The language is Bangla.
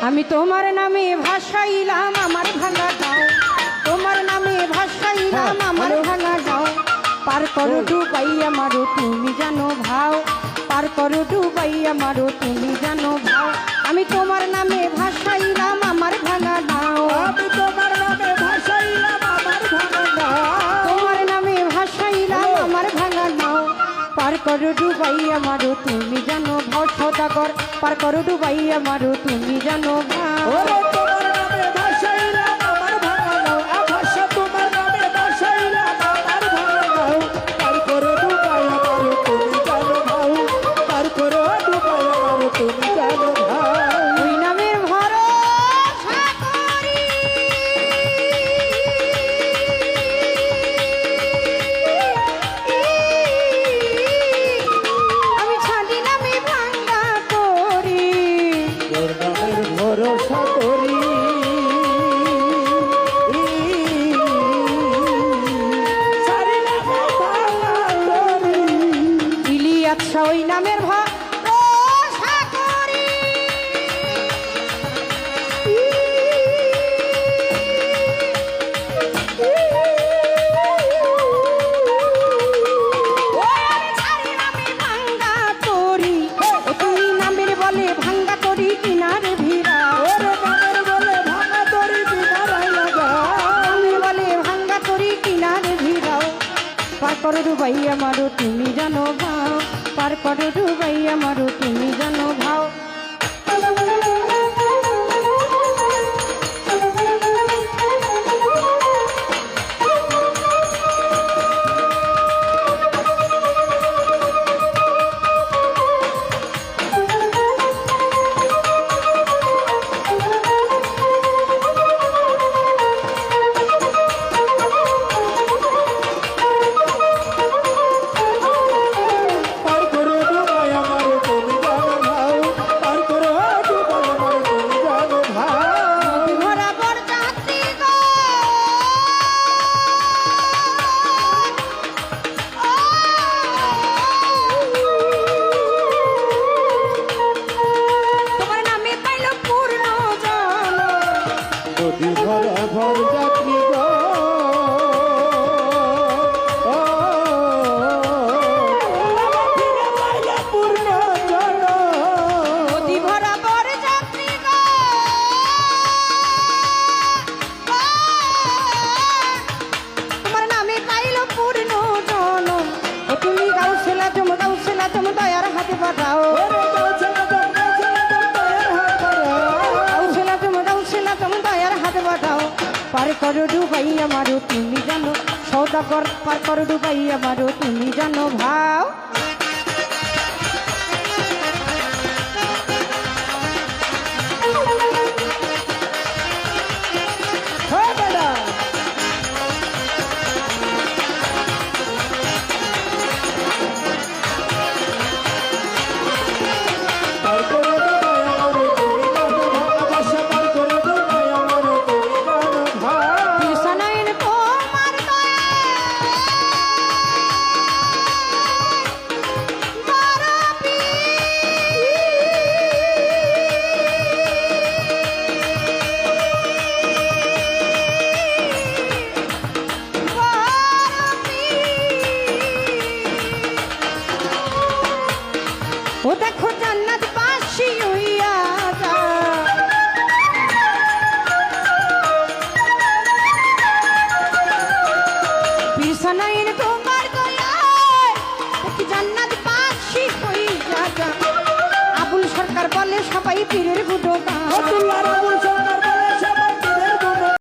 আমি তোমার নামে ভাসাইলাম আমার ভাঙা গাও, তোমার নামে ভাসাইলাম আমার ভাঙা গাও। পার করো ডুবাই আমারও তুমি জানো ভাও, পার করো ডুবাই আমারও তুমি জানো ভাও। আমি তোমার নামে ভাসাইলাম আমার ভাঙা গাও, আমি তোমার নামে ভাসাইলাম আমার ভাঙা গাও, তোমার নামে ভাসাইলাম আমার ভাঙা গাও। পার করো ডুবাই আমারও তুমি জানো ভাও সদাগর, পার করো ডুবাই আমারও তুমি জানো ভাও। ওরে তোমার নামে ভাসাইলাম আমার ভাঙা গাও, আভাসা তোমার নামে ভাসাইলাম আমার ভাঙা গাও। পার করে ডুবাই আমারও তুমি জানো ভাও, পার করে ডুবাই আমারও তুমি জানো ভাও। ওই নামের ভরসা করি আমি ছাড়ি নামে ভাঙ্গা করি, তোর নামের ভরসা করি, সারি নামে ভাঙা করি। ইলিয়াচ্ছা ওই নামের ভরসা করি। ওই আমি ছাড়ি নামে ভাঙ্গা করি, ও তুই নামের বলে ভাঙ্গা করি কিনারে ভিড়া, ওরে নামের বলে ভাঙা করি কিনারায় লাগাও, আমি বলে ভাঙ্গা করি কিনারে ভিড়াও। পার করো ডুবাই আমারও তুমি জানো ভাও, পার করো ডুবাই আমারও তুমি জানো ভাও। পার করে ডুবাই আমারও তুমি জানো ভাও, পার করে ডুবাই আমারও তুমি জানো ভাও। ভরা বরযাত্রী গো, তোমার নামে পাইল পূর্ণ জন, নদী ভরা ভর যাত্রী গো, ফিরে পাইলে পূর্ণ জন। নদী ভরা বরযাত্রী গো, তোমার নামে পাইল পূর্ণ জন। ও তুমি গাউসেলা জম দয়ার হাতে পাঠাও, ওরে গাউছেলা দম দয়ার হাত ধরো। গাউসেলা জম দয়ার হাতে পাঠাও। পার করো ডুবাই আমারও তুমি জানো সৌদাগর, পার করো ডুবাই আমারও তুমি জানো ভাও। হ্যাঁ বেটা, পার করে ডুবাই আমারও তুমি জানো ভাও, আভাসা পার করে ডুবাই আমারও তুমি জানো ভাও। বিছানায় তোমার দয়া বারাবি, ও দেখো জান্নাত বাসি হইয়া যা, বিছানায় তোমার দয়ায় দেখি জান্নাত বাসি হইয়া যা। আবুল সরকার বলে সবাই পীরের বুড়ো গান, আব্দুল্লাহ রাবুল সরকার